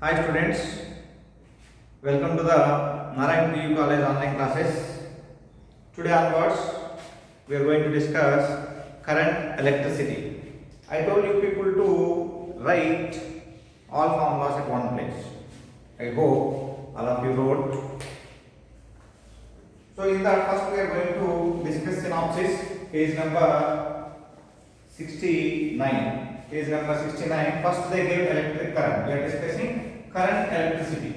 Hi students, welcome to the Narayan PU College online classes. Today onwards, we are going to discuss current electricity. I told you people to write all formulas at one place. I hope all of you wrote. So in that first we are going to discuss synopsis, page number 69. Page number 69. First they gave electric current. We are discussing current electricity.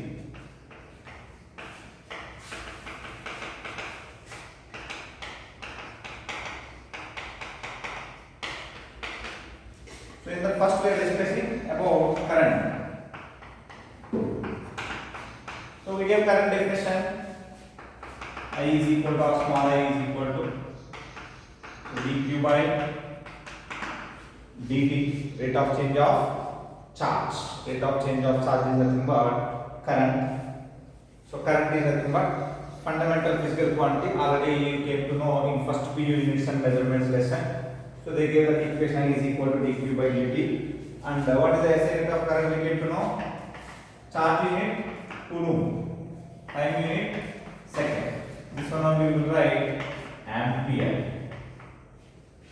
So in the first we are discussing about current. So we give current definition. I is equal to, or small I is equal to dq by dt, rate of change of charge. Rate of change of charge is nothing but current. So current is nothing but fundamental physical quantity. Already you came to know in first PU units and measurements lesson. So they gave the equation I is equal to dq by dt. And what is the SI rate of current we came to know? Charge unit coulomb, time unit second. This one only we will write ampere.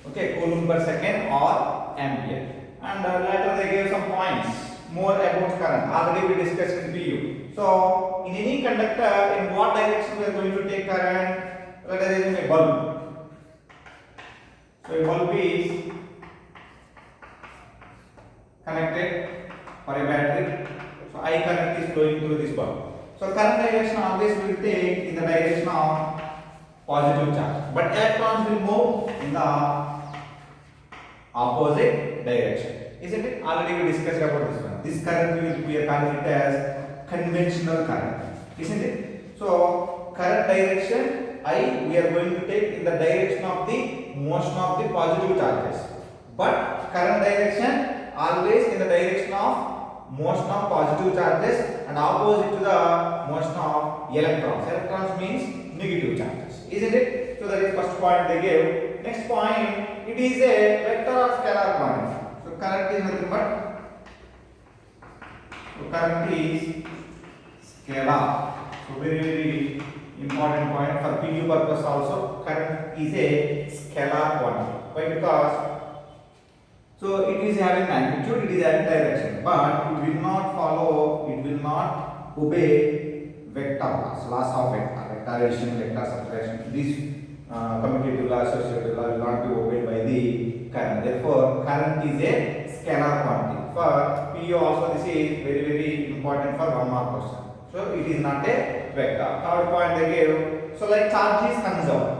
Okay, coulomb per second or ampere. And later they gave some points more about current. Already we discussed in PU. So in any conductor, in what direction we are going to take current? Let us assume a bulb. So a bulb is connected for a battery. So I current is flowing through this bulb. So current direction always will take in the direction of positive charge, but electrons will move in the opposite direction. Isn't it? Already we discussed about this one. This current we are calling it as conventional current. Isn't it? So current direction I we are going to take in the direction of the motion of the positive charges, but current direction always in the direction of motion of positive charges and opposite to the motion of electrons. Electrons means negative charges. Isn't it? So that is first point they gave. Next point, it is a vector or scalar quantity. So current is nothing but current is scalar. So very important point for PU purpose also. Current is a scalar quantity. Why? Because so it is having magnitude, it is having direction, but it will not follow, it will not obey vector laws of vector addition, vector subtraction. This commutative law, associative law will not be obeyed by the current. Therefore, current is a scalar quantity. For PU also this is very important for one mark question. So it is not a vector. Third point they gave. So like charge is conserved.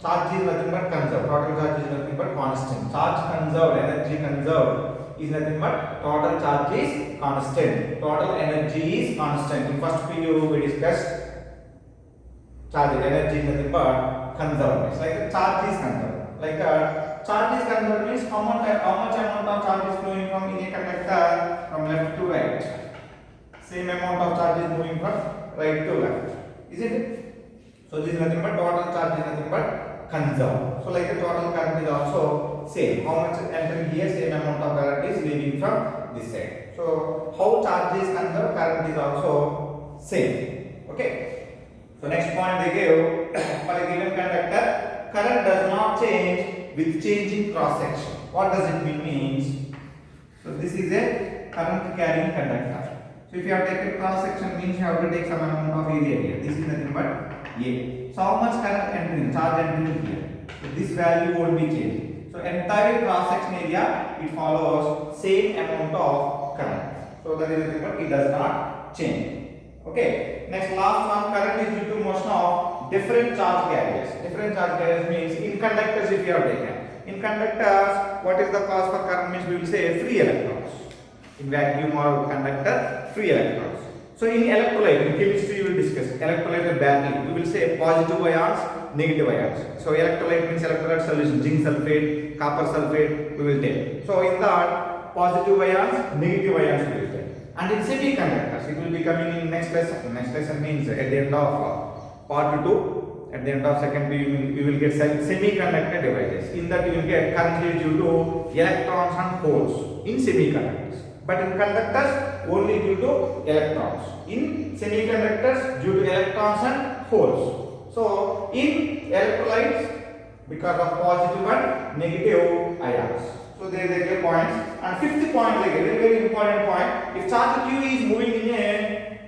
Charge is nothing but conserved. Total charge is nothing but constant. Charge conserved, energy conserved is nothing but total charge is constant. Total energy is constant. In first PU we discussed charge energy is nothing but conserved. It's like a charge is conserved. Like a charge is conserved means how much amount of charge is flowing from in a conductor from left to right. Same amount of charge is moving from right to left. Isn't it? So this is nothing but total charge is nothing but conserved. So like the total current is also same. How much entering here, same amount of current is leaving from this side. So how charge is conserved, current is also same. Okay. So next point they gave for a given conductor, current does not change with changing cross section. What does it mean? Means so this is a current carrying conductor. So if you have taken cross section means you have to take some amount of area here. This is nothing but A. So how much current entering, charge entering here? So this value won't be changed. So entire cross section area it follows same amount of current. So that is nothing but it does not change. Okay. Next last one, current is due to motion of different charge carriers. Different charge carriers means in conductors if you have taken. In conductors, what is the cause for current means we will say free electrons. In vacuum or conductor, free electrons. So in electrolyte, in chemistry you will discuss electrolyte and battery. We will say positive ions, negative ions. So electrolyte means electrolyte solution, zinc sulfate, copper sulfate we will take. So in that positive ions, negative ions we will take. And in semiconductors, it will be coming in next lesson. Next lesson means at the end of part 2, at the end of second we will get semiconductor devices. In that you will get current due to electrons and holes in semiconductors. but in conductors only due to electrons. In semiconductors due to electrons and holes. So in electrolytes because of positive and negative ions. So there are the points. And fifth point, like a very important point, if charge q is moving in a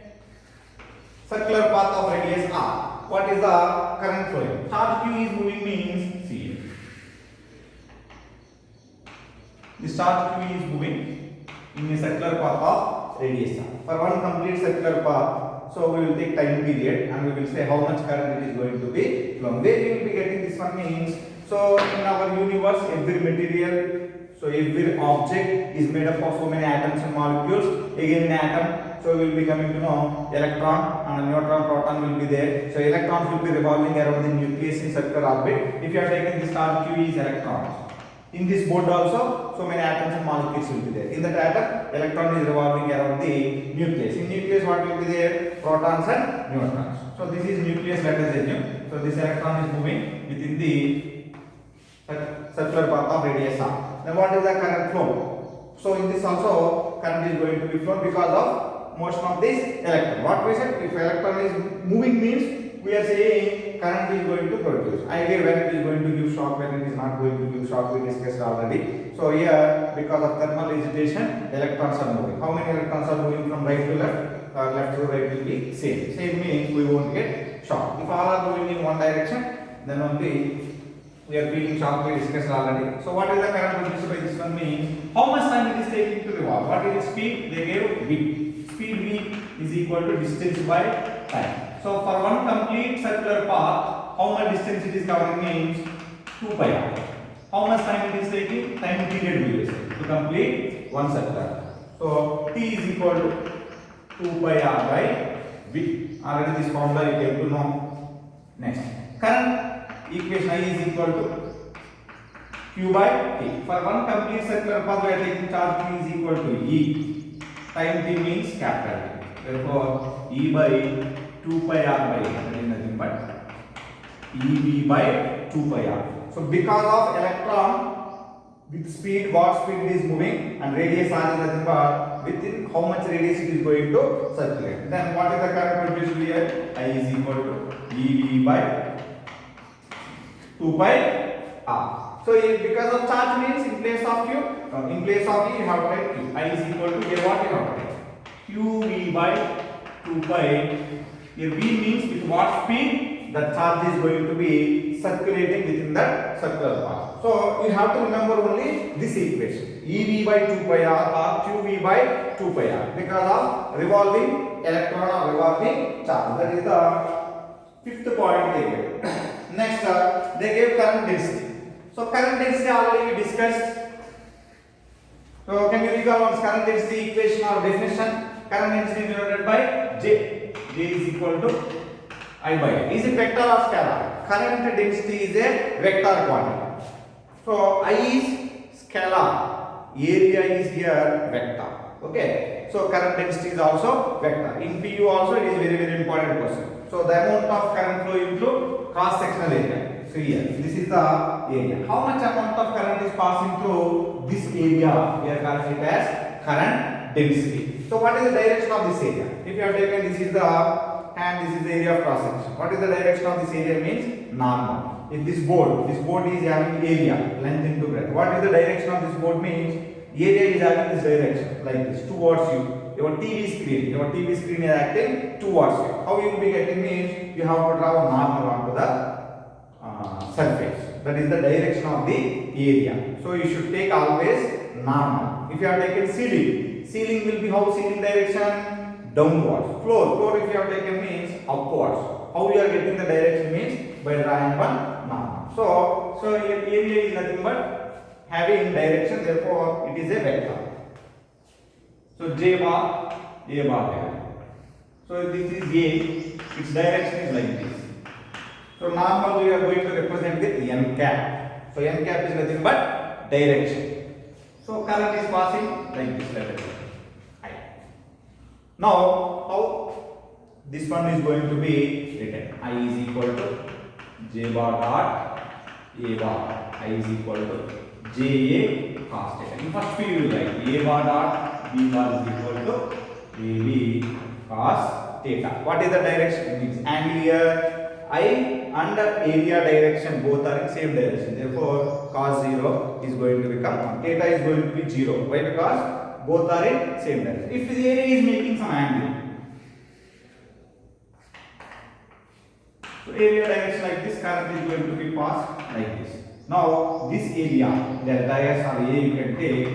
circular path of radius r, what is the current flowing? Charge q is moving means, see, this charge q is moving in a circular path of radius r. For one complete circular path, so we will take time period and we will say how much current it is going to be flowing. Where we will be getting this one means, so in our universe, every material, so every object is made up of so many atoms and molecules. Again, an atom, so we will be coming to know electron and neutron, proton will be there. So electrons will be revolving around the nucleus in circular orbit. If you are taking this charge q is electrons. In this board also, so many atoms and molecules will be there. In that atom, electron is revolving around the nucleus. In nucleus, what will be there? Protons and neutrons. So this is nucleus, let us assume. So this electron is moving within the circular path of radius r. Now what is the current flow? So in this also current is going to be flown because of motion of this electron. What we said, if electron is moving means we are saying current is going to produce. Idea when it is going to give shock, when it is not going to give shock, we discussed already. So here because of thermal agitation, electrons are moving. How many electrons are moving from right to left? Left to right will be same. Same means we won't get shock. If all are moving in one direction, then only we are feeling shock, we discussed already. So what is the current produced by this one means how much time it is taking to revolve. What is its speed? They gave v. Speed v is equal to distance by time. So for one complete circular path, how much distance it is covering means 2 pi r. How much time it is taking? Time period we use to complete one circular. So t is equal to 2 pi r by v. Already this formula you have to know. Next, current equation I is equal to q by t. For one complete circular path, we are taking charge q is equal to E. Time t means capital T. Therefore, E by 2 pi r by that is nothing but EV by 2 pi r. So because of electron with speed, what speed it is moving, and radius r is nothing but within how much radius it is going to circulate. Then what is the current produced here? I is equal to EV by 2 pi r. So because of charge means in place of q, in place of e you have to write q. I is equal to here what you have to write? qv by 2 pi. Here v means with what speed the charge is going to be circulating within that circular path. So you have to remember only this equation, ev by 2 pi r or qv by 2 pi r, because of revolving electron or revolving charge. That is the fifth point they gave. Next, they gave current density. So current density already we discussed. So can you recall once current density equation or definition? Current density divided by J. J is equal to I by I. Is it vector or scalar? Current density is a vector quantity. So I is scalar, area is here vector. Okay. So current density is also vector. In PU also it is very important question. So the amount of current flow into cross sectional area. So here this is the area. How much amount of current is passing through this area? We are calling it as current density. So what is the direction of this area? If you have taken this is the hand, this is the area of cross section. What is the direction of this area means normal. If this board is having area, length into breadth. What is the direction of this board means area is having this direction like this towards you. Your TV screen is acting towards you. How you will be getting means you have to draw a normal onto the surface. That is the direction of the area. So you should take always normal. If you have taken ceiling will be how ceiling direction? Downwards. Floor if you have taken means upwards. How you are getting the direction means by drawing one normal. So your area is nothing but having direction, therefore it is a vector. So J bar, A bar there. So this is A, its direction is like this. So normal we are going to represent with n cap. So n cap is nothing but direction. So current is passing like this, let us say I. Now how this one is going to be written? I is equal to J bar dot A bar. I is equal to JA cos theta. In first we will write A bar dot B bar is equal to AB cos theta. What is the direction? It means angle here I and area direction both are in same direction. Therefore, cos 0 is going to become 1. Theta is going to be 0. Why? Because both are in same direction. If the area is making some angle, so area direction like this, current is going to be passed like this. Now, this area, delta S or A you can take,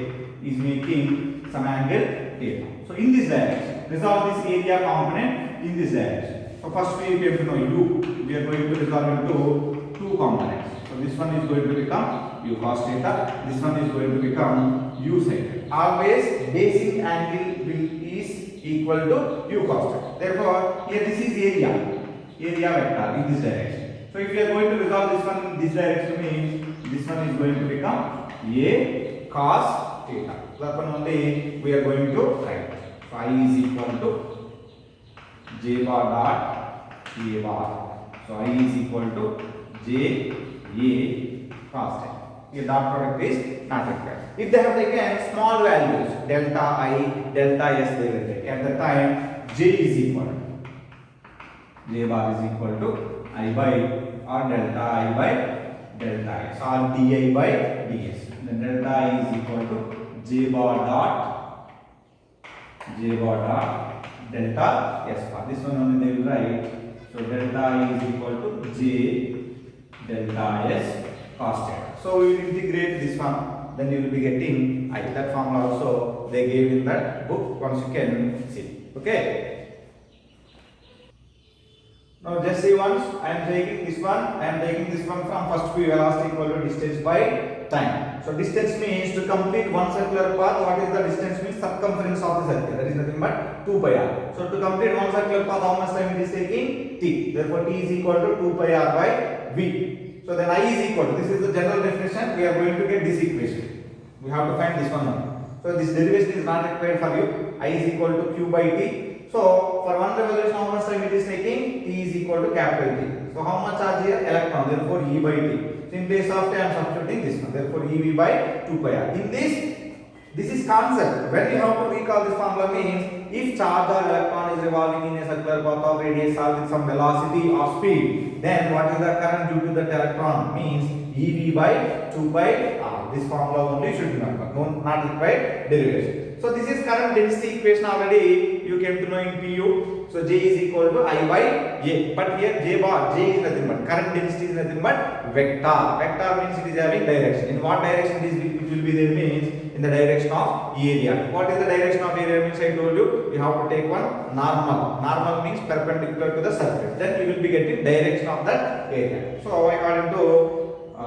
is making some angle theta. So, in this direction, resolve this area component in this direction. So, first we have to know U. We are going to resolve into two components. So, this one is going to become U cos theta. This one is going to become U sin theta. Always basic angle is equal to U cos theta. Therefore, here this is area vector in this direction. So if we are going to resolve this one in this direction, means this one is going to become A cos theta. So that one only we are going to write. So I is equal to J bar dot A bar. So I is equal to J A cos theta. Here dot product is not required. If they have taken small values, delta I, delta S they will take. At the time J is equal to J bar is equal to I by or delta I by delta S or di by ds. Then delta I is equal to J bar dot delta S bar. This one only they will write. So delta I is equal to J delta S cos theta. So we will integrate this one. Then you will be getting I. That formula also they gave in that book. Once you can see. Okay. Now just see once, I am taking this one from first P velocity equal to distance by time. So distance means to complete one circular path, what is the distance means circumference of the circle, that is nothing but 2 pi r. So to complete one circular path, how much time it is taking? T. Therefore T is equal to 2 pi r by V. So then I is equal to, this is the general definition, we are going to get this equation. We have to find this one now. So this derivation is not required for you. I is equal to Q by T. So for one revolution, how much time it is taking? T is equal to capital T. So how much charge here? Electron. Therefore E by T. So in place of T, I am substituting this one. Therefore EV by 2 pi r. In this is concept. When you have to recall this formula means if charge or electron is revolving in a circular path of radius r with some velocity or speed, then what is the current due to that electron? Means EV by 2 pi r. This formula only should remember. No, not required derivation. So this is current density equation already you came to know in PU. So J is equal to I by A. But here J bar, J is nothing but current density is nothing but vector. Vector means it is having direction. In what direction it will be there means in the direction of area. What is the direction of area means I told you. You have to take one normal. Normal means perpendicular to the surface. Then you will be getting direction of that area. So according to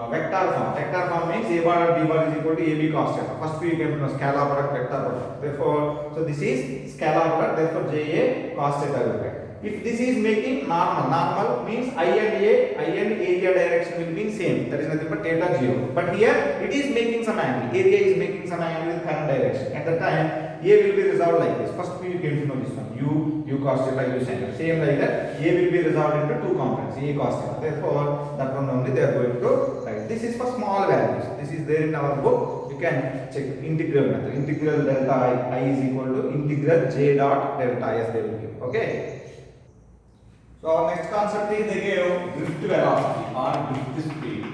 vector form. Vector form means A bar or B bar is equal to AB cos theta. First we came to know scalar product, vector product. Therefore, so this is scalar product. Therefore, JA cos theta will be. If this is making normal means I and area direction will be same. That is nothing but theta 0. But here it is making some angle. Area is making some angle with current direction. At the time, A will be resolved like this. First we came to know this one. U cos theta, U sin theta. Same like that. A will be resolved into two components. A cos theta. Therefore, that one only they are going to write. This is for small values. This is there in our book. You can check integral method. Integral delta I is equal to integral J dot delta S they will give. Okay. So our next concept is they gave drift velocity or drift speed.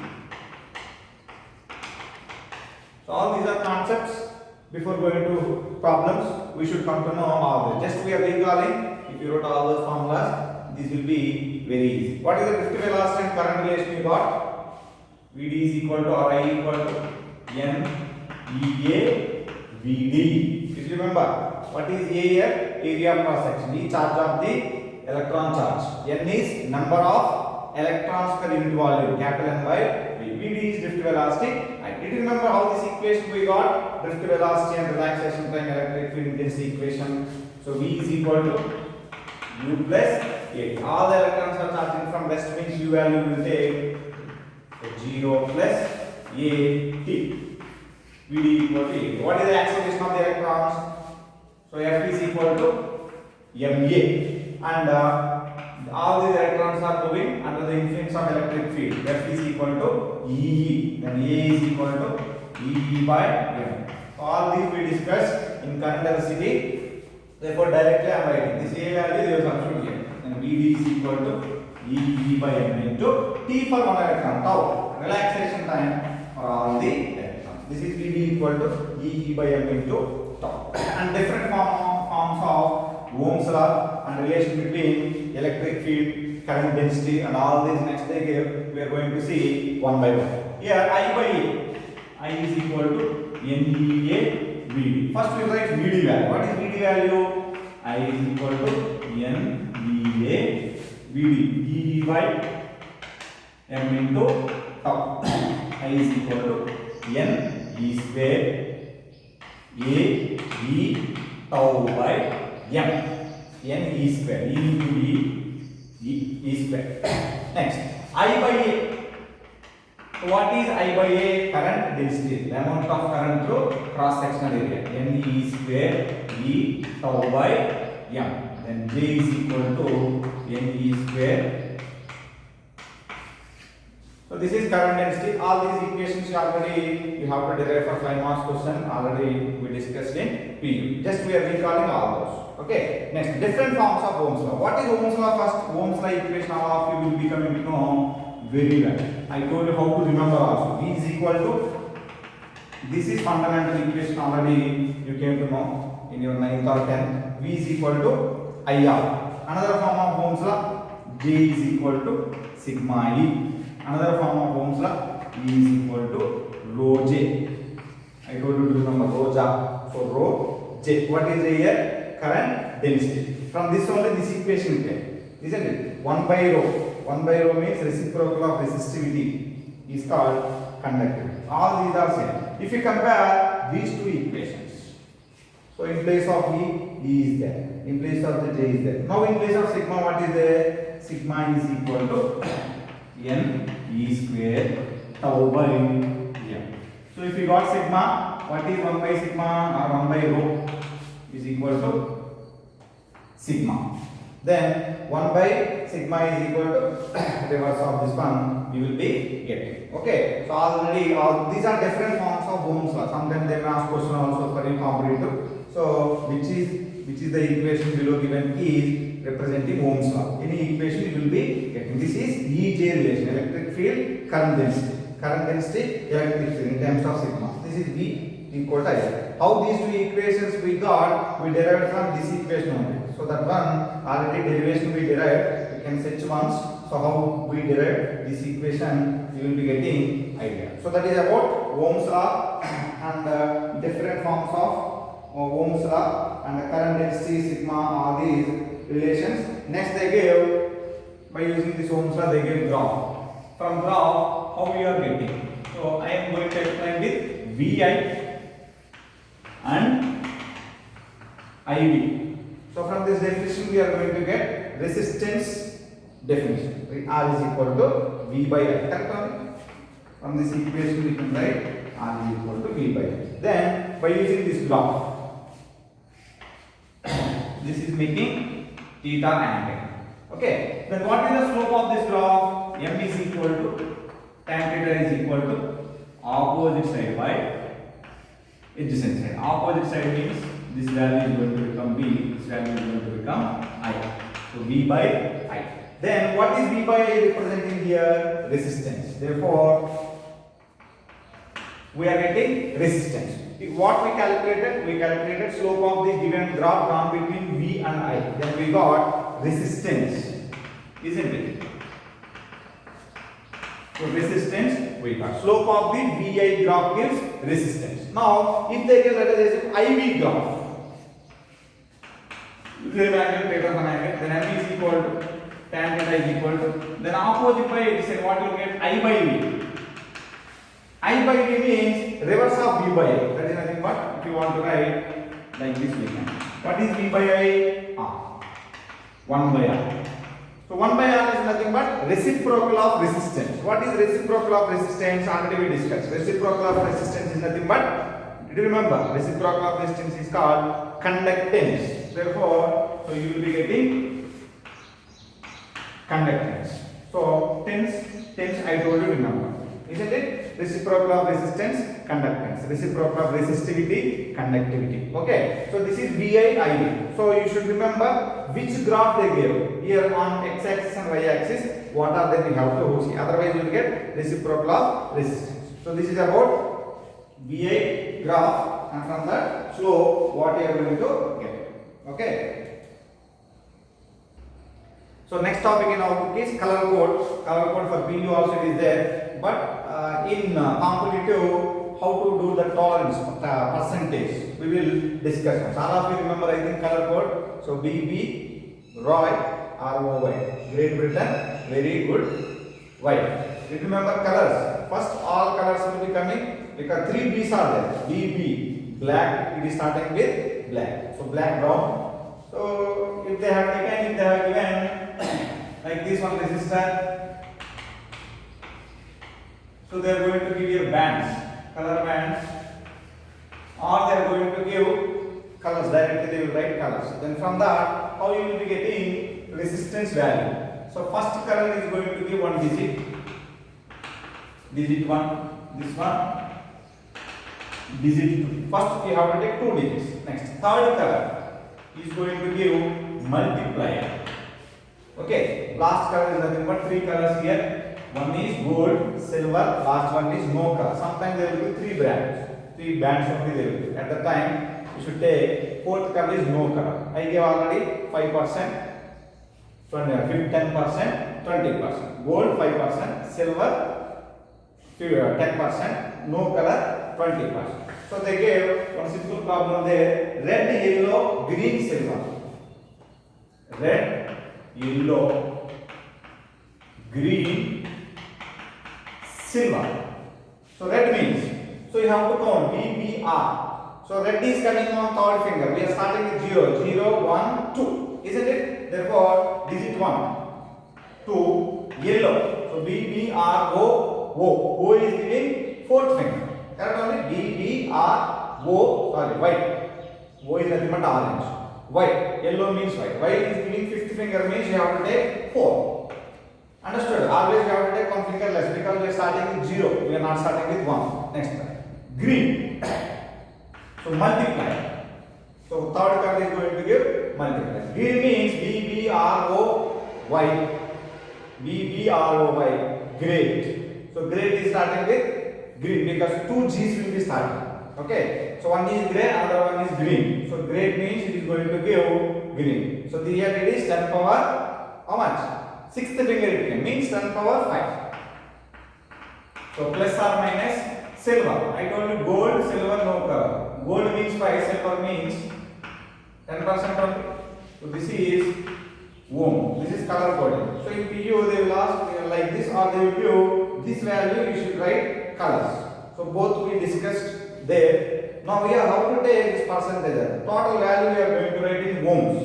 So all these are concepts. Before going to problems, we should come to know all this. Just we are recalling. If you wrote all those formulas, this will be very easy. What is the drift velocity and current relation we got? Vd is equal to or I equal to N EA Vd. If you remember, what is A here? Area of cross section. E charge of the electron charge. N is number of electrons per unit volume, capital N by V. Vd is drift velocity. Did you remember how this equation we got? Drift velocity and relaxation time electric field intensity equation. So V is equal to U plus A. All the electrons are charging from west means U value will take 0 plus A-T. Vd equal to A. What is the acceleration of the electrons? So F is equal to MA. And all these electrons are moving under the influence of electric field. F is equal to EE. Then A is equal to EE by M. All these we discussed in current density. Therefore, directly I am writing this A value they will substitute here. And Vd is equal to E by m into T for one electron. Tau, relaxation time for all the electrons. This is Vd equal to E by m into tau. And different forms of Ohm's law and relation between electric field, current density, and all these next they give. We are going to see one by one. Here I by A, I is equal to NEA Vd. First we write Vd value. What is Vd value? I is equal to NEA Vd. E by m into tau. I is equal to N E square A E tau by m. N E square. E into E square. Next, I by A. So what is I by A? Current density, the amount of current through cross sectional area. N E square E tau by m. Then J is equal to N E square. So this is current density. All these equations already you have to derive for 5 marks question. Already we discussed in PU. Just we are recalling all those. Okay. Next, different forms of Ohm's law. What is Ohm's law first? Ohm's law equation all of you will be coming to know very well. I told you how to remember also. V is equal to, this is fundamental equation already you came to know in your 9th or 10th. V is equal to IR. Another form of Ohm's law, J is equal to sigma E. Another form of Ohm's law, E is equal to rho J. I told you to remember rho J. So rho J. What is here? Current density. From this only this equation came, isn't it? 1 by rho. 1 by rho means reciprocal of resistivity is called conductivity. All these are same. If you compare these two equations, so in place of E is there. In place of the J is there. Now in place of sigma, what is there? Sigma is equal to N E square tau by m. So if you got sigma, what is 1 by sigma or 1 by rho is equal to sigma. Then 1 by sigma is equal to reverse of this one you will be getting. Okay. So already these are different forms of Ohm's law. Sometimes they may ask question also for your competitive. So which is the equation below given is representing Ohm's law. Any equation you will be getting. This is EJ relation, electric field, current density. Current density, electric field in terms of sigma. This is V equal to I. How these two equations we got, we derived from this equation only. So that one already derivation we derived, we can search once. So how we derived this equation, you will be getting idea. So that is about Ohm's law and different forms of Ohm's law and the current density, sigma, all these relations. Next they gave, by using this Ohm's law, they gave graph. From graph, how we are getting? So I am going to explain with VI and IV. So from this definition we are going to get resistance definition. R is equal to V by I. Correct only? From this equation we can write R is equal to V by I. Then by using this graph, this is making theta angle. Okay. Then what is the slope of this graph? M is equal to tan theta is equal to opposite side by adjacent side. Opposite side means this value is going to become V, this value is going to become I. So V by I. Then what is V by I representing here? Resistance. Therefore, we are getting resistance. What we calculated? We calculated slope of the given graph drawn between V and I. Then we got resistance, isn't it? So resistance we got. Slope of the VI graph gives resistance. Now, if they give let us say IV graph, then M is equal to tan theta is equal to, then opposite by adjacent, what you will get? I by V. I by V means reverse of V by I. That is nothing but if you want to write like this we can. What is V by I? R. 1 by R. So 1 by R is nothing but reciprocal of resistance. What is reciprocal of resistance? Already we discussed. Reciprocal of resistance is nothing but, did you remember? Reciprocal of resistance is called conductance. Therefore, so you will be getting conductance. So tense I told you remember. Isn't it? Reciprocal of resistance, conductance. conductance, reciprocal of resistivity, conductivity. Okay, so this is VI, IV. So you should remember which graph they gave here on x-axis and y-axis. What are they? We have to see. Otherwise, you will get reciprocal of resistance. So this is about VI graph, and from that slope, what you are going to get. Okay. So next topic in our book is color code. Color code for PU also is there, but in competitive, how to do the tolerance percentage, we will discuss. All of you remember, I think, color code. So BB, Roy, ROY, Great Britain, very good. Why? You remember colors. First, all colors will be coming because 3 B's are there. BB, black. It is starting with black. So black, brown. So if they have given like this one resistor, so they are going to give you bands, color bands, or they are going to give colors directly. They will write colors. Then from that, how you will be getting resistance value. So first color is going to give one digit, digit 1, this one, digit 2. First we have to take 2 digits. Next, third color is going to give multiplier. Okay, last color is nothing but 3 colors here. One is gold, silver, last one is no color. Sometimes there will be 3 bands. 3 bands only there will be. At the time, you should take 4th color is no color. I gave already 5%, 10%, 20%. Gold 5%, silver 10%, no color 20%. So they gave one simple problem there: red, yellow, green, silver. Red, yellow, green, silver. So red means, so you have to count BBR. So red is coming on third finger. We are starting with 0, 0, 1, 2, isn't it? Therefore, digit 1, 2, yellow. So BBRO, O is giving fourth finger. Correct only? BBRO, sorry, white. O is nothing but orange. White, yellow means white. White is giving fifth finger, means you have to take 4. Understood? Always you have to take one finger less because we are starting with 0. We are not starting with 1. Next one. Green. So multiply. So third card is going to give multiply. Green means BBROY. BBROY. Great. So great is starting with green because 2 G's will be starting. Okay. So one is gray, another one is green. So great means it is going to give green. So here it is 10 power how much? 6th finger it can means 10 power 5. So plus or minus silver. I told you gold, silver, no color. Gold means 5, silver means 10% only. So this is ohm. This is color coding. So in PU they will ask like this, or they will give this value. You should write colors. So both we discussed there. Now here how to take this percentage? Total value we are going to write in ohms.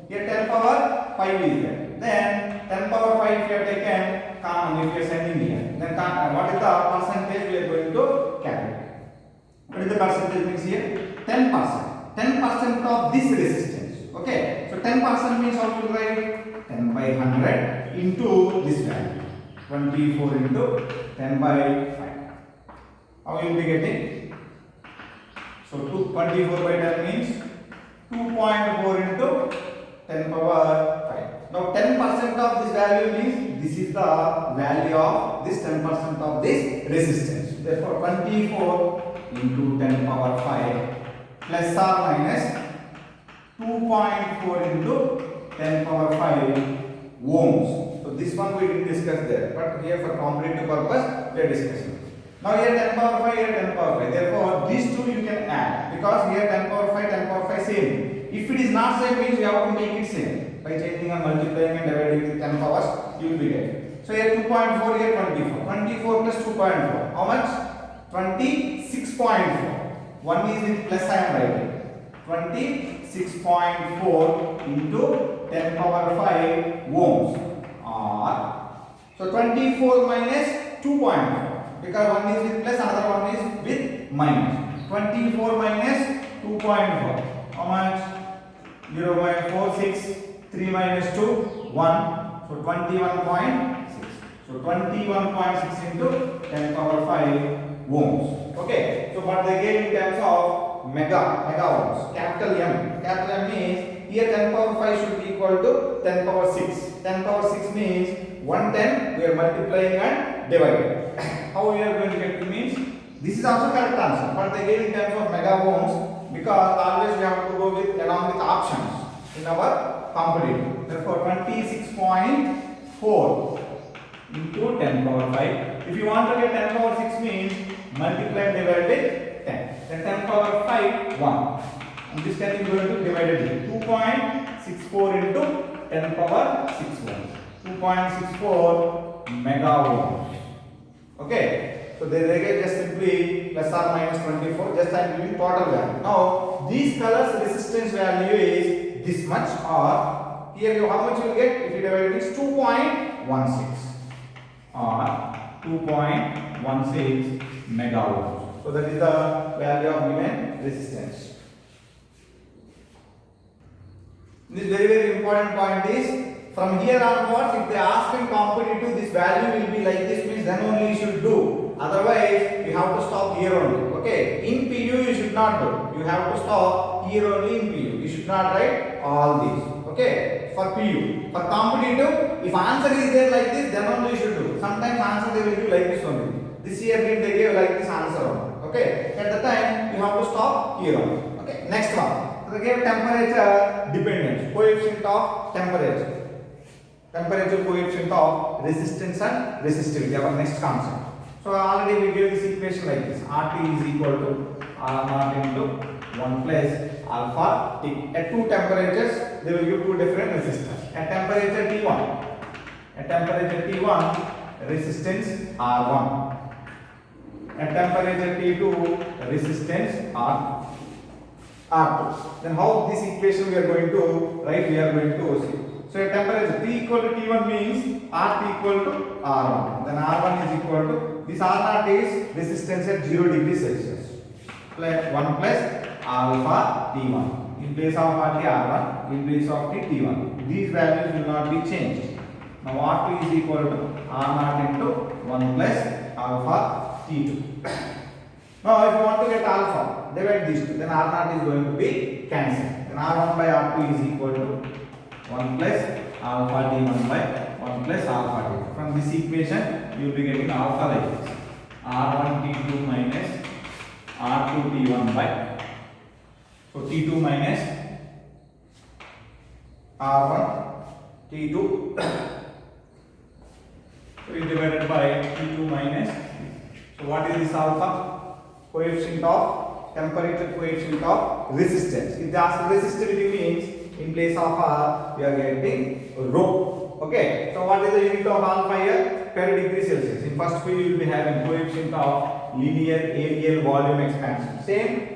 Here 10 power 5 is there. Then 10 power 5 if you have taken common, if you are sending here. Then what is the percentage we are going to calculate? What is the percentage means here? 10%. 10% of this resistance. Okay. So 10% means how to write? 10 by 100 into this value. 24 into 10 by 5. How you will be getting? So 24 by 10 means 2.4 into 10 power 5. Now 10% of this value means this is the value of this 10% of this resistance. Therefore 24 into 10 power 5 plus or minus 2.4 into 10 power 5 ohms. So this one we didn't discuss there, but here for comparative purpose we are discussing. Now here 10 power 5, here 10 power 5. Therefore these two you can add because here 10 power 5, 10 power 5 same. If it is not same means you have to make it same. By changing and multiplying and dividing with 10 powers, you will be getting. So here 2.4, here 24. 24 plus 2.4. How much? 26.4. One is with plus I am writing. 26.4 into 10 power 5 ohms. Or so 24 minus 2.4. Because one is with plus, another one is with minus. 24 minus 2.4. How much? 0.46. 3 minus 2, 1. So 21.6. So 21.6 into 10 power 5 ohms. Okay, so but they gave in terms of megaohms. Capital M means here 10 power 5 should be equal to 10 power 6. 10 power 6 means 110 we are multiplying and dividing. How we are going to get to means this is also correct answer, but they gave in terms of megaohms because always we have to go with along with options in our competitive. Therefore 26.4 into 10 power 5. If you want to get 10 power 6 means multiply and divide with 10. Then 10 power 5 1. And this 10 is going to divide it with 2.64 into 10 power 6 1. 2.64 megaohms. Okay. So they get just simply plus or minus 24. Just I am giving total value. Now these colors resistance value is this much, or here you how much you will get if you divide it is 2.16 or 2.16 megaohms. So that is the value of given resistance. This very important point is from here onwards, if they ask in competitive this value will be like this means then only you should do. Otherwise, you have to stop here only. Okay. In PU you should not do. You have to stop here only in PU. You should not write all these. Okay. For PU. For competitive, if answer is there like this, then only you should do. Sometimes answer they will give like this only. This year they gave like this answer only. Okay. At the time you have to stop here only. Okay. Next one. So they gave temperature dependence, coefficient of temperature. Temperature coefficient of resistance and resistivity. Our next concept. So already we gave this equation like this. RT is equal to R naught into 1 plus alpha T. At two temperatures, they will give two different resistors. At temperature T1, resistance R1. At temperature T2, resistance R2. Then how this equation we are going to write? We are going to see. So at temperature T equal to T1 means RT equal to R1. Then R1 is equal to this R0 is resistance at 0 degrees Celsius. Plus 1 plus alpha T1. In place of RT R1, in place of T T1. These values will not be changed. Now R2 is equal to R0 into 1 plus alpha T2. Now if you want to get alpha, divide these two. Then R0 is going to be cancelled. Then R1 by R2 is equal to 1 plus alpha T1 by 1 plus alpha T2. From this equation, you will be getting alpha like this. R1 T2 minus R2 T1 by, so T2 minus R1 T2. So is divided by T2 minus. So what is this alpha? Coefficient of temperature, coefficient of resistance. If the resistivity means in place of R, we are getting rho. Okay, so what is the unit of alpha here? Per degree Celsius. In first PU you will be having coefficient of linear areal volume expansion. Same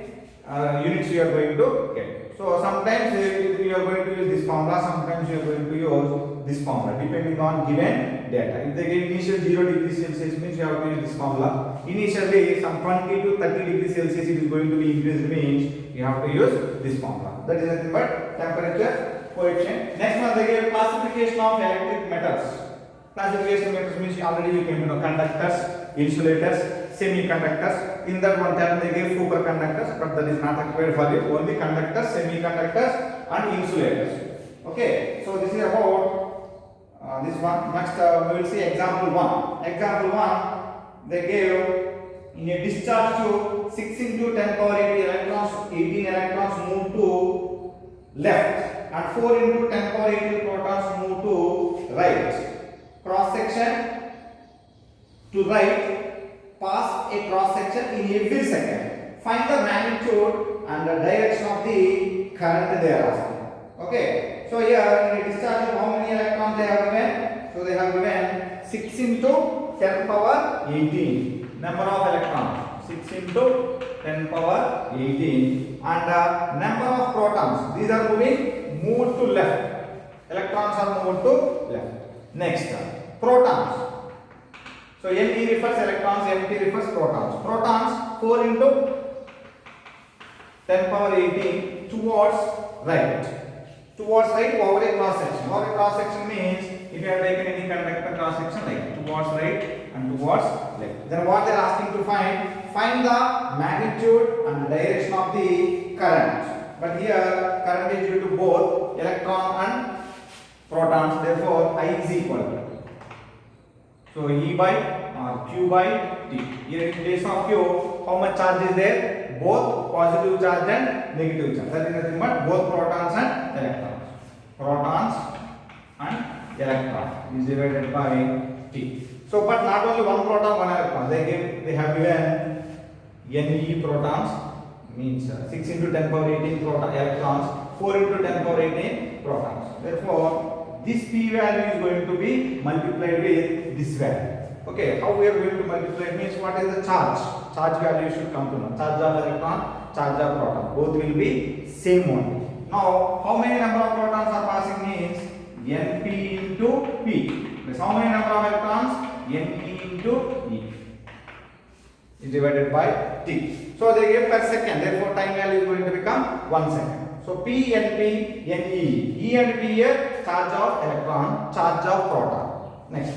units you are going to get. So sometimes you are going to use this formula, sometimes you are going to use this formula depending on given data. If they give initial 0 degrees Celsius means you have to use this formula. Initially some 20 to 30 degrees Celsius it is going to be increased means you have to use this formula. That is nothing but temperature coefficient. Next one they gave classification of electric metals. Classification metals means already you came to know conductors, insulators, semiconductors. In that one term they gave superconductors, but that is not required for you. Only conductors, semiconductors and insulators. Okay, so this is about this one. Next we will see example 1. Example 1 they gave in a discharge tube 6 into 10 power 80 electrons, 18 electrons move to left and 4 into 10 power 80 protons move to right. Cross section to right, pass a cross section in every second. Find the magnitude and the direction of the current they are asking. Okay, so here in a discharge how many electrons they have given? So they have given 6 into 10 power 18 number of electrons. 6 into 10 power 18 and number of protons. These are moved to left. Electrons are moved to left. Next, protons. So Ne refers electrons, Mt refers protons. Protons 4 into 10 power 18 towards right. Towards right over a cross section. Over a cross section means if you have taken any conductor cross section like towards right and towards left. Then what they are asking to find the magnitude and direction of the current. But here current is due to both electron and protons, therefore I is equal to, so E by Q by T. Here in case of Q, how much charge is there? Both positive charge and negative charge. That is nothing but both protons and electrons. Protons and electron is divided by T. So, but not only one proton, one electron. They have given Ne protons, means 6 into 10 power 18 proton electrons, 4 into 10 power 18 protons. Therefore, this P value is going to be multiplied with this value. Okay, how we are going to multiply means what is the charge? Charge value should come to know. Charge of electron, charge of proton. Both will be same only. Now, how many number of protons are passing means Np into P. Plus how many number of electrons? Np into E is divided by T. So they give per second. Therefore, time value is going to become 1 second. So P, Np, Ne. E and P here charge of electron, charge of proton. Next,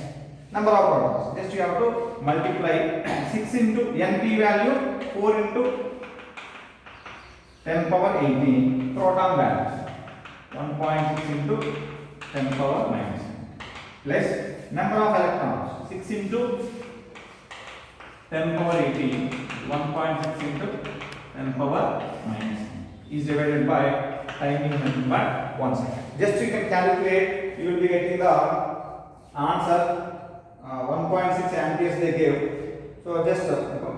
number of protons. Just you have to multiply 6 into Np value, 4 into 10 power 18 proton value, 1.6 into 10 power minus, plus number of electrons 6 into 10 power 18, 1.6 into 10 power minus is divided by time is nothing but 1 second. Just you can calculate, you will be getting the answer 1.6 amperes they gave. So just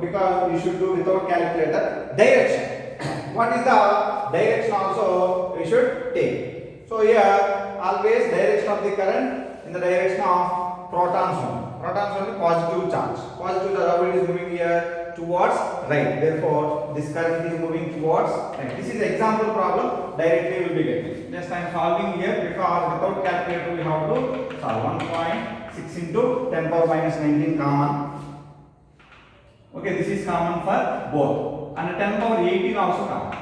because you should do without calculator. Direction. What is the direction also we should take? So here always direction of the current in the direction of protons only. Protons only positive charge. Positive charge, how it is moving here? Towards right. Therefore, this current is moving towards right. This is the example problem. Directly we will be getting. Just I am solving here because without calculator we have to solve 1.6 into 10 power minus 19 common. Okay, this is common for both. And 10 power 18 also common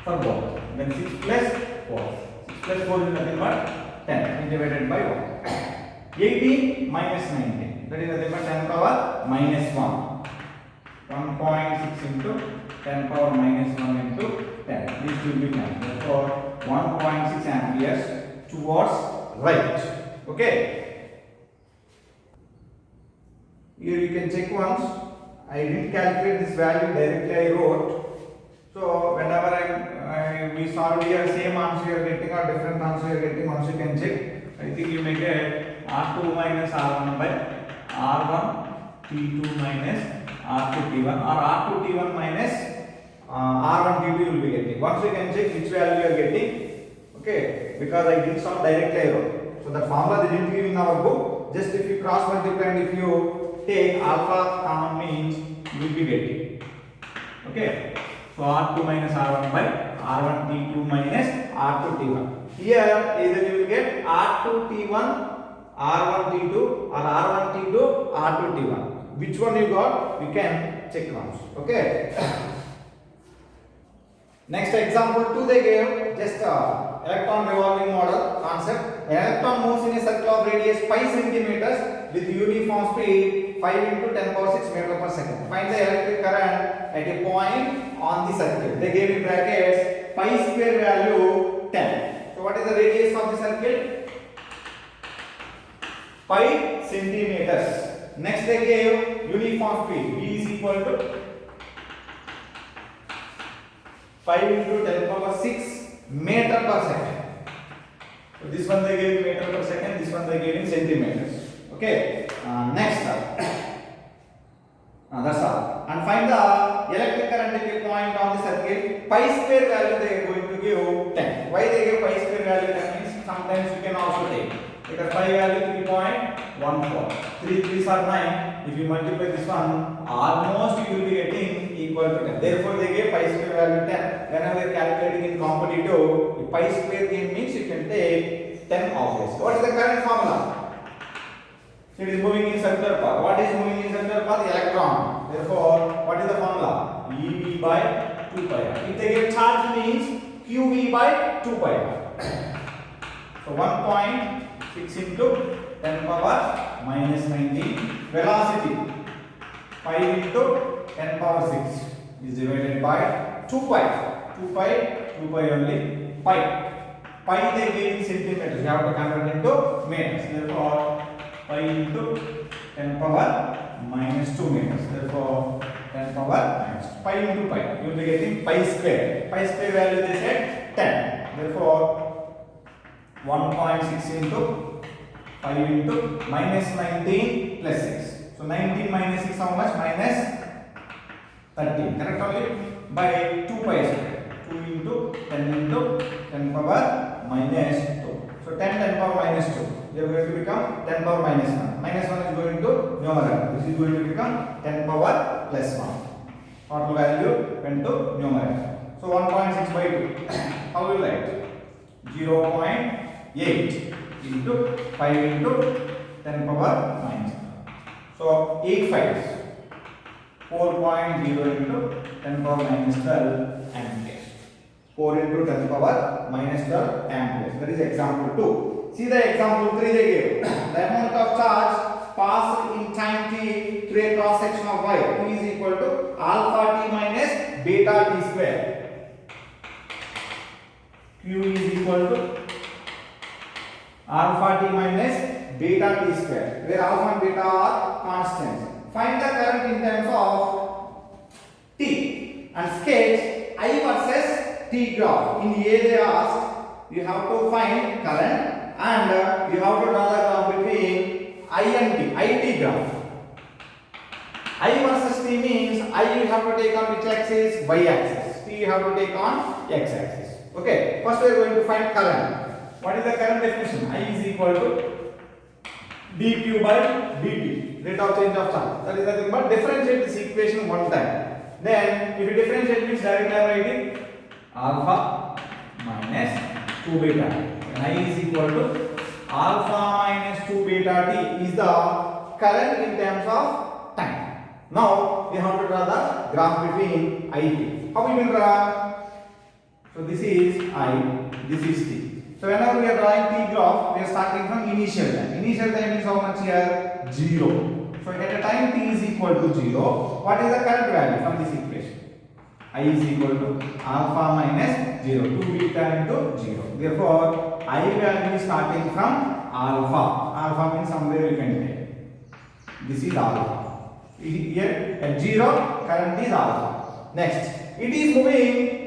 for both. Then 6 plus 4. 6 plus 4 is nothing but 10 divided by 1. 18 minus 19. That is nothing but 10 power minus 1. 1.6 into 10 power minus 1 into 10. This will be 10. Therefore, 1.6 amperes towards right. Okay. Here you can check once. I didn't calculate this value directly. I wrote. So whenever we solve here, same answer you are getting or different answer you are getting. Once you can check. I think you may get R2 minus R1 by R1 T2 minus R2 T1 or R2 T1 minus R1 T2 you will be getting. Once you can check which value you are getting. Okay, because I didn't solve directly I wrote. So that formula they didn't give in our book. Just if you cross multiply and if you take alpha common means you will be getting. Okay, so R2 minus R1 by R1 T2 minus R2 T1. Here either you will get R2 T1, R1 T2 or R1 T2, R2 T1. Which one you got? You can check once. Okay. Next example 2 they gave just electron revolving model concept. An electron moves in a circle of radius 5 centimeters with uniform speed 5 into 10 power 6 meter per second. Find the electric current at a point on the circle. They gave in brackets pi square value 10. So what is the radius of the circle? 5 centimeters. Next they gave uniform speed. V is equal to 5 into 10 power 6 meter per second. So this one they gave in meter per second, this one they gave in centimeters. Okay. Next. That's all. And find the electric current at a point on the circuit. Pi square value they are going to give 10. Why they give pi square value 10 means sometimes you can also take. Because pi value 3.14. 3 3s are 9. If you multiply this one, almost you will be getting equal to 10. Therefore, they gave pi square value 10. Whenever you are calculating in competitive, if pi square game means you can take 10 obvious. What is the current formula? It is moving in circular path. What is moving in circular path? Electron. Therefore, what is the formula? EV by 2 pi r. If they give charge means QV by 2 pi r. So So 1.6 into 10 power minus 19. Velocity 5 into 10 power 6 is divided by 2 pi. 2 pi only pi. Pi they gave in centimeters. You have to convert into meters. Therefore, pi into 10 power minus 2 meters. Therefore, 10 power minus pi into pi. You will be getting pi square. Pi square value they said 10. Therefore, 1.6 into 5 into minus 19 plus 6. So 19 minus 6 how much? Minus 13. Correct only? By 2 pi square. 2 into 10 into 10 power minus 2. So 10 power minus 2. They are going to become 10 power minus 1. Minus 1 is going to numerator. This is going to become 10 power plus 1. Total value went to numerator. So 1.6 by 2. How will you write? 0.8 into 5 into 10 power minus 1. So 8 5s. 4.0 into 10 power minus 12 amperes. 4 into 10 power minus 12 amperes. That is example 2. See the example 3 they gave. The amount of charge passed in time t through a cross section of y is equal to alpha t minus beta t square. Q is equal to alpha t minus beta t square, where alpha and beta are constants. Find the current in terms of t and sketch I versus t graph. In A they asked you have to find current and you have to draw the graph between I and t, IT graph. I versus t means I you have to take on which axis? Y axis. T you have to take on x axis. Okay, first we are going to find current. What is the current definition? I is equal to dq by dt, rate of change of charge. That is nothing but differentiate this equation one time. Then if you differentiate means directly I am writing alpha minus 2 beta. And I is equal to alpha minus 2 beta t is the current in terms of time. Now we have to draw the graph between I t. How we will draw? So this is I, this is t. So whenever we are drawing t graph, we are starting from initial time. Initial time is how much here? 0. So at a time t is equal to 0, what is the current value from this equation? I is equal to alpha minus 0, 2 beta into 0. Therefore, I value is starting from alpha. Alpha means somewhere you can take. This is alpha. Here at 0, current is alpha. Next, it is moving.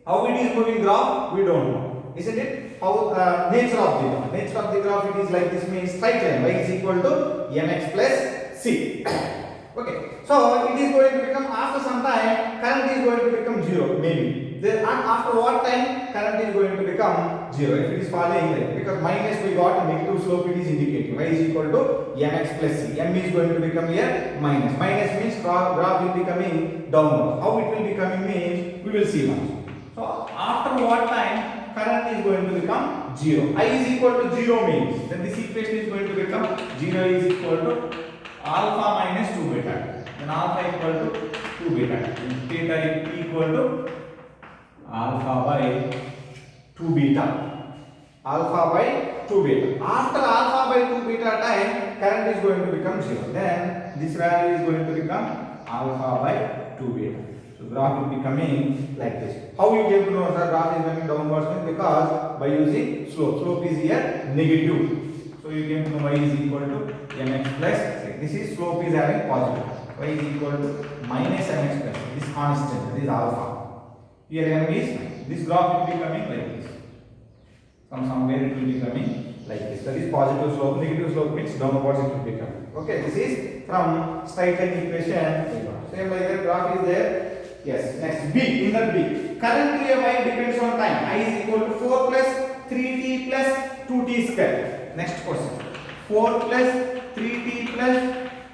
How it is moving graph? We don't know. Isn't it? How nature of the graph? Nature of the graph it is like this means straight line. Y is equal to mx plus c. Okay. So it is going to become after some time current is going to become 0 maybe. Then after what time current is going to become 0 if it is following like because minus we got negative slope it is indicating. Y is equal to mx plus c. M is going to become here minus. Minus means graph will be coming downwards. How it will be coming means we will see once. So after what time current is going to become 0. I is equal to 0 means then this equation is going to become 0 is equal to alpha minus 2 beta. Then alpha equal to 2 beta. And theta is equal to alpha by 2 beta. Alpha by 2 beta. After alpha by 2 beta time current is going to become 0. Then this value is going to become alpha by 2 beta. So graph will be coming like this. How you get to know the graph is coming downwards? Because by using slope. Slope is here negative. So you came to know y is equal to mx plus c. This is slope is having positive. Y is equal to minus mx plus c. This constant, that is alpha. Here m is this graph will be coming like this. From somewhere it will be coming like this. That is positive slope. Negative slope means downwards it will be coming. Okay, this is from straight line equation. Same like that graph is there. Yes, next B, in the B. Currently y depends on time. I is equal to 4 plus 3t plus 2t square. Next question. 4 plus 3t plus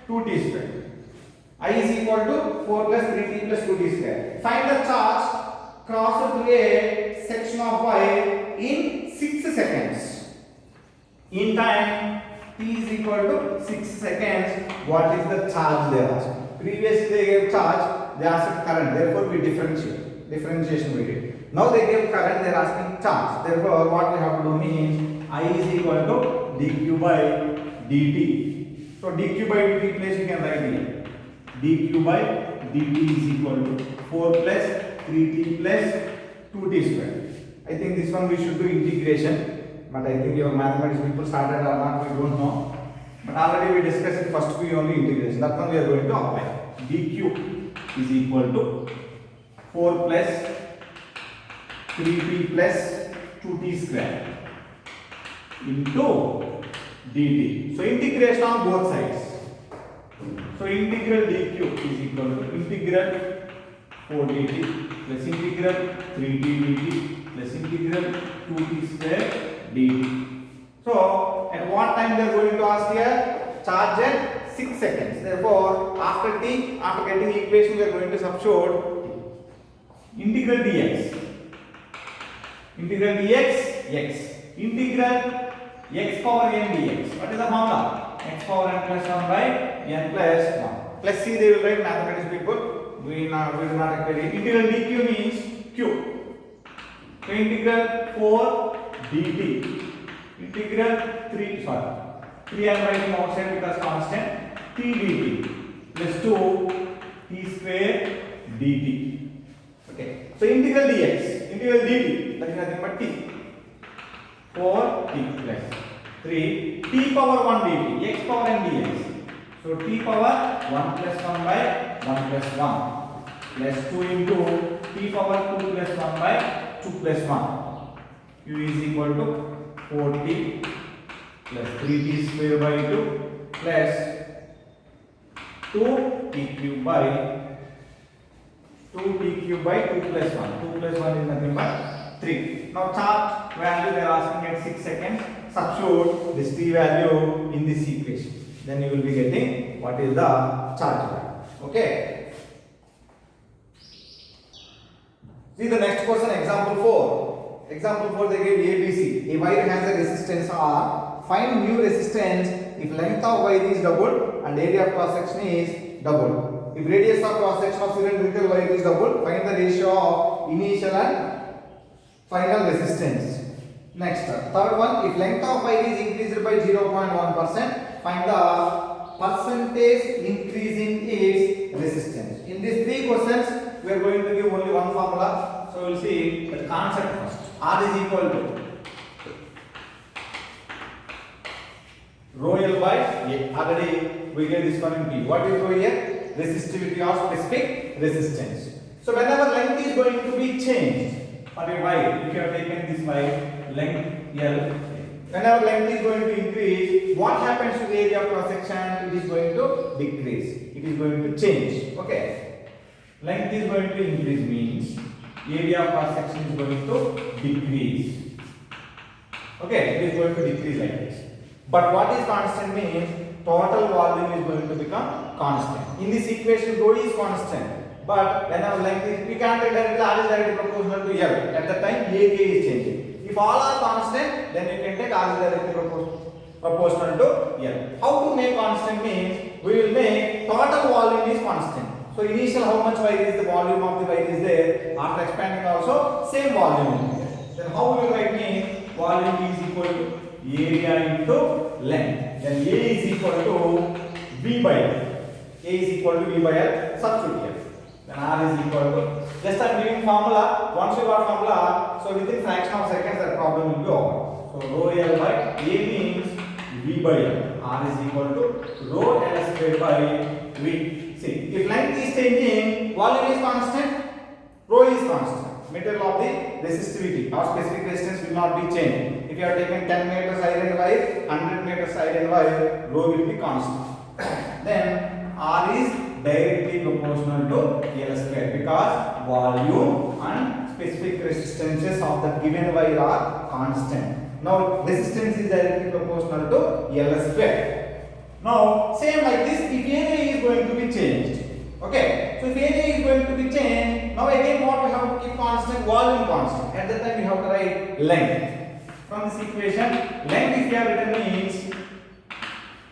2t square. I is equal to 4 plus 3t plus 2t square. Find the charge crossed through a section of y in 6 seconds. In time t is equal to 6 seconds. What is the charge they asked? Previously they gave charge, they asked current, therefore we differentiation we did. Now they gave current, they are asking charge. Therefore what we have to do means I is equal to dq by dt. So dq by dt place you can write here. dq by dt is equal to 4 plus 3t plus 2t square. I think this one we should do integration, but I think your mathematics people started or not, we don't know. But already we discussed it first we only integration. That one we are going to apply. dq is equal to 4 plus 3t plus 2t square into dt. So integration on both sides. So integral dq is equal to integral 4 dt plus integral 3t dt plus integral 2t square dt. So at what time they are going to ask here? Charge at 6 seconds. Therefore after t, after getting the equation, we are going to substitute integral dx. Integral dx x. Integral x power n dx. What is the formula? X power n plus 1 by n plus 1. Plus c they will write, mathematics people. We do not require it. Integral dq means q. So integral 4 dt. Integral 3 I am writing outside because constant t dt plus 2 t square dt. Okay. So integral dx, integral dt, that is nothing but t. 4 t plus 3 t power 1 dt, x power n dx. So t power 1 plus 1 by 1 plus 1 plus 2 into t power 2 plus 1 by 2 plus 1. Q is equal to 4t plus 3t square by 2 plus 2t cube by 2t cube by 2 plus 1. 2 plus 1 is nothing but 3. Now charge value they are asking at 6 seconds. Substitute this t value in this equation. Then you will be getting what is the charge value. Okay. See the next question, example 4. Example 4 they gave ABC. A wire has a resistance R. Find mu resistance if length of wire is doubled and area of cross section is doubled. If radius of cross section of cylindrical wire is doubled, find the ratio of initial and final resistance. Next, third one, if length of wire is increased by 0.1%, find the percentage increase in its resistance. In these three questions, we are going to give only one formula. So we will see the concept first. R is equal to rho L by A. Already we get this one in P. What is rho here? Resistivity or specific resistance. So whenever length is going to be changed for a wire, if you have taken this wire, length L, whenever length is going to increase, what happens to the area of cross section? It is going to decrease. It is going to change. Okay. Length is going to increase means area of cross section is going to decrease. Okay, it is going to decrease like this. But what is constant means total volume is going to become constant. In this equation, rho is constant. But whenever length is, we can't write directly R is directly proportional to L. At that time, area is changing. If all are constant, then you can take R is directly proportional to L. How to make constant means we will make total volume is constant. So initial how much wire is the volume of the wire is there. After expanding also same volume is there. Then how we will write means volume is equal to area into length. Then A is equal to V by L. A is equal to V by L. Substitute here. Then R is equal to, just I'm giving formula. Once you got formula, so within fraction of seconds that problem will be over. So rho L by A means V by L. R is equal to rho L square by V. See, if length is changing, volume is constant, rho is constant. Material of the resistivity or specific resistance will not be changed. If you have taken 10 meters iron wire, 100 meters iron wire, rho will be constant. Then R is directly proportional to L square because volume and specific resistances of the given wire are constant. Now resistance is directly proportional to L square. Now same like this, if area is going to be changed. Okay, so if area is going to be changed, now again what we have to keep constant? Volume constant. At that time we have to write length. From this equation, length if you have written means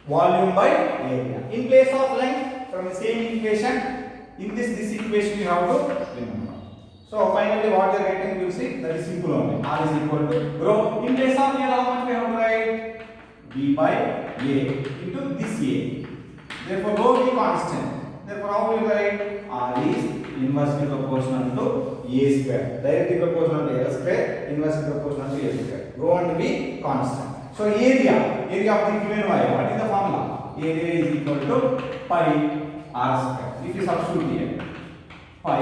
volume by area. In place of length, from the same equation, in this equation you have to remember. So finally what you are getting, you see, that is simple only. R is equal to rho. In place of here how much we have to B by A into this A. Therefore, rho be constant. Therefore, how we write? R is inversely proportional to A square. Directly proportional to L square, inversely proportional to A square. Rho and B constant. So, area of the given Y, what is the formula? Area is equal to pi R square. If you substitute here, pi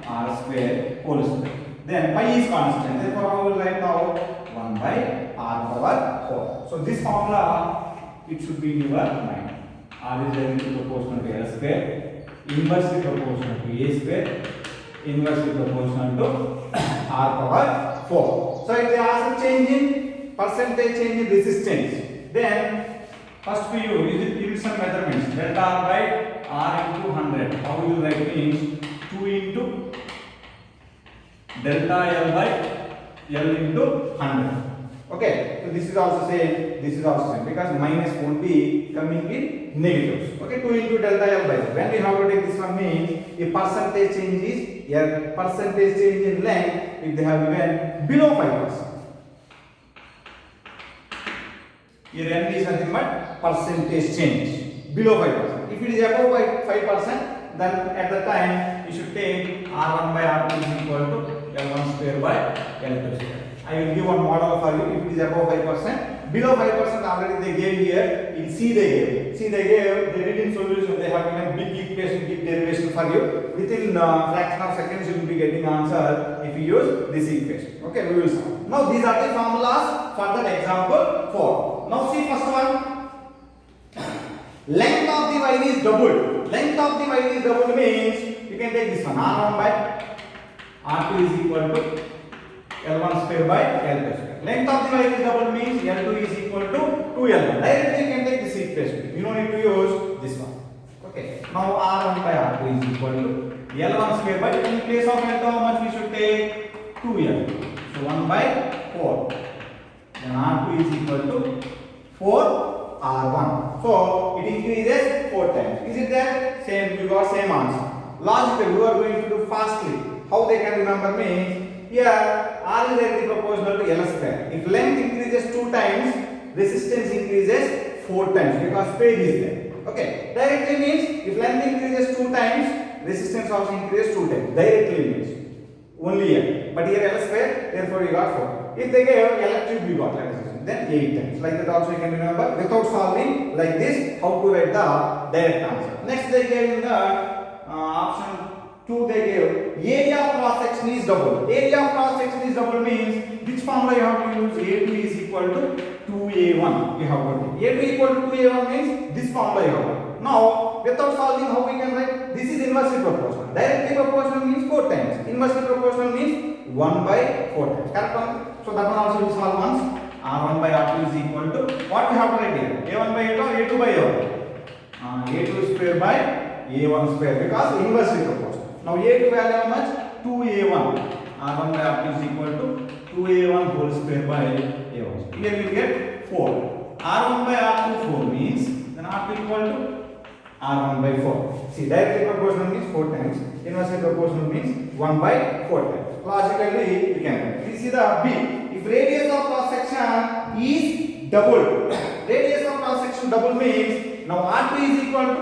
R square whole square. Then pi is constant. Therefore, how we will write now? 1 by R power 4. So, this formula, it should be in your mind. R is directly proportional to L square, inversely proportional to A square, inversely proportional to R power 4. So, if they ask change in percentage change in resistance, then first we use some measurements. Delta R by R into 100. How you write means 2 into delta L by L into 100. Okay, so this is also same, this is also same, because minus won't be coming in negatives. Okay, 2 into delta L by L. When we have to take this one means if percentage change is percentage change in length, if they have given below 5%. Here n is nothing but percentage change below 5%. If it is above 5%, then at the time you should take R1 by R2 is equal to L1 square by L2 square. I will give one model for you. If it is above 5%, below 5% already they gave here. In C they gave. They did in solution. They have given big equation, big derivation for you. Within fraction of seconds you will be getting answer if you use this equation. Okay, we will solve. Now these are the formulas for that example 4. Now see first one. Length of the wire is doubled. Length of the wire is doubled means you can take this one. R1 by R2 is equal to L1 square by L2 square. Length of the wire is doubled means L2 is equal to 2L1. Directly you can take this equation. You don't need to use this one. Okay. Now R1 by R2 is equal to L1 square by, in place of L2 how much we should take? 2L. So 1 by 4. Then R2 is equal to 4R1. So it increases 4 times. Is it there? Same, you got same answer. Logically you are going to do fastly. How they can remember means here R is directly proportional to L square. If length increases 2 times, resistance increases 4 times because page is there. Okay. Directly means if length increases 2 times, resistance also increases 2 times. Directly means only here. But here L square, therefore you got 4. If they gave electric, we got resistance. Then 8 times. Like that also you can remember without solving like this how to write the direct answer. Next they gave in the option 2 they gave area of cross section is double. Area of cross section is double means which formula you have to use? A2 is equal to 2A1 you have to take. A2 equal to 2A1 means this formula you have to. Now without solving how we can write? This is inversely proportional. Directly proportional means 4 times. Inversely proportional means 1 by 4 times. Correct one? So that one also will solve once. R1 by R2 is equal to what we have to write here? A1 by A2 or A2 by A1? A2 square by A1 square because inversely proportional. Now A2 value how much? 2A1. R1 by R2 is equal to 2A1 whole square by A1. Here we get 4. R1 by R2 4 means then R2 equal to R1 by 4. See, directly proportional means 4 times. Inversely proportional means 1 by 4 times. Logically you can write. You see the B. If radius of cross section is doubled, radius of cross section double means now R2 is equal to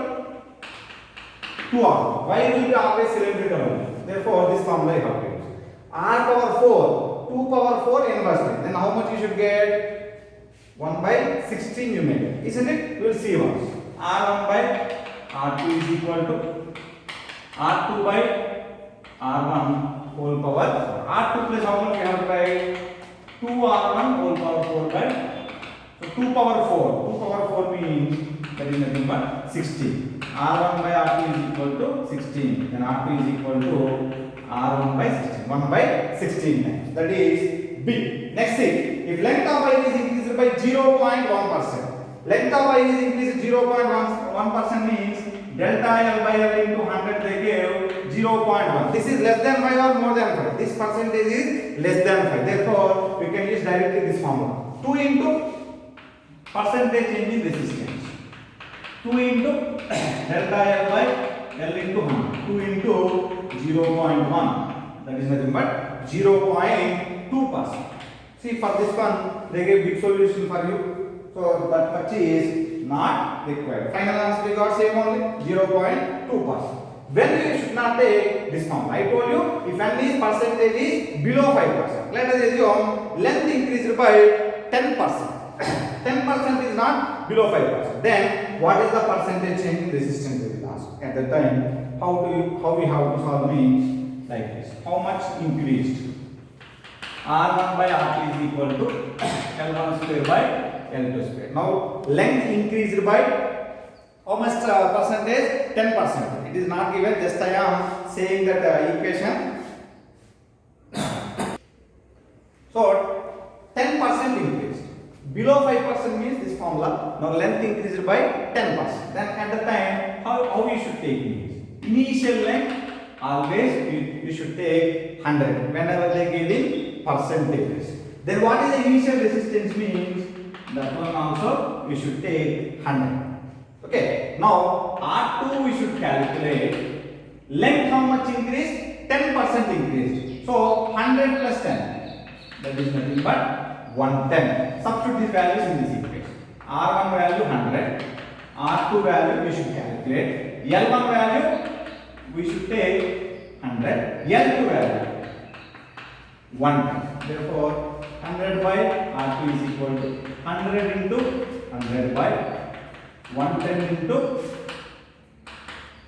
2R. Wire will be always cylindrical. Therefore, this formula you have to use. R power 4, 2 power 4 inversely. Then how much you should get? 1 by 16 you may get. Isn't it? We will see once. R1 by R2 is equal to R2 by R1 whole power 4. R2 plus how much we have to write? 2R1 whole power 4 by. So 2 power 4. 2 power 4 means that is nothing but 16. R1 by R2 is equal to 16. Then R2 is equal to R1 by 16. 1 by 16 times. That is B. Next thing. If length of wire is increased by 0.1%. Length of wire is increased 0.1% means delta L by L into 100 they gave 0.1. This is less than 5 or more than 5. This percentage is less than 5. Therefore, we can use directly this formula. 2 into percentage change in resistance. 2 into delta L by L into 100. 2 into 0.1. That is nothing but 0.2%. See, for this one, they gave big solution for you. So that much is not required. Final answer we got same only 0.2%. When you should not take this formula. I told you if n is percentage is below 5%. Let us assume length increased by 10%. 10% is not below 5%. Then what is the percentage change in resistance we will ask. At that time, how we have to solve means like this. How much increased? R1 by R2 is equal to L1 square by L2 square. Now length increased by how much percentage? 10%. It is not given, just I am saying that equation. So 10% increased. Below 5% means this formula. Now length increased by 10%. Then at the time, how you should take means? Initial length always you should take 100 whenever they give in percentages. Then what is the initial resistance means? That one also we should take 100. Okay. Now R2 we should calculate. Length how much increased? 10% increased. So 100 plus 10. That is nothing but 110. Substitute these values in this equation. R1 value 100. R2 value we should calculate. L1 value we should take 100. L2 value 110. Therefore 100 by R2 is equal to 100 into 100 by 110 into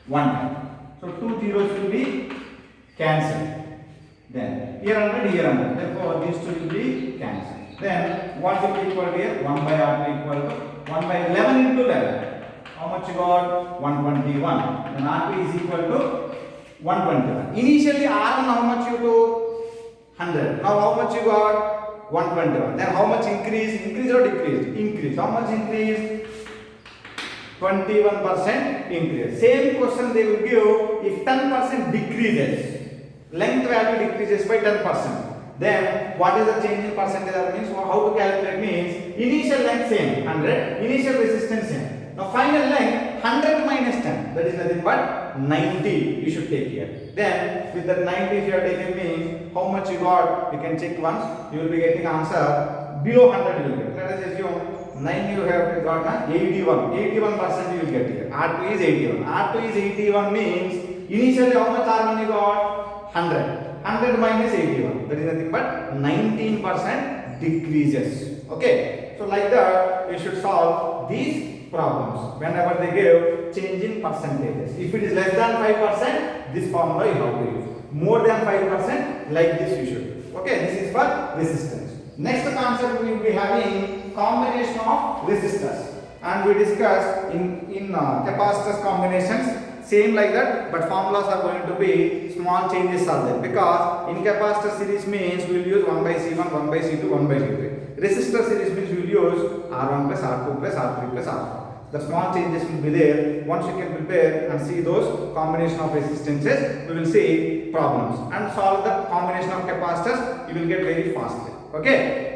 110. So 2 zeros will be cancelled. Then here 100, here 100. Therefore these two will be cancelled. Then what will be equal here? 1 by R2 equal to 1 by 11 into 11. How much you got? 121. Then R2 is equal to 121. Initially R1 how much you took? 100. Now how much you got? 121. Then how much increase? Increase or decrease? Increase. How much increase? 21% increase. Same question they will give if 10% decreases. Length value decreases by 10%. Then what is the change in percentage? That means how to calculate means initial length same 100, initial resistance same. Now final length 100 minus 10, that is nothing but 90 you should take here. Then with that 90 if you are taking means how much you got, you can check once, you will be getting answer below 100 you will get. Let us assume 9 you have got 81%, 81% you will get here. R2 is 81. R2 is 81 means initially how much R1 you got? 100. 100 minus 81, that is nothing but 19% decreases. Okay. So like that you should solve these problems whenever they give change in percentages. If it is less than 5%, this formula you have to use. More than 5%, like this you should. Okay, this is for resistance. Next concept we will be having combination of resistors, and we discussed in capacitors combinations same like that, but formulas are going to be small changes are there, because in capacitor series means we will use 1 by C1, 1 by C2, 1 by C3. Resistor series means we will use R1 plus R2 plus R3 plus R4. The small changes will be there. Once you can prepare and see those combination of resistances, we will see problems and solve the combination of capacitors. You will get very fastly. Okay.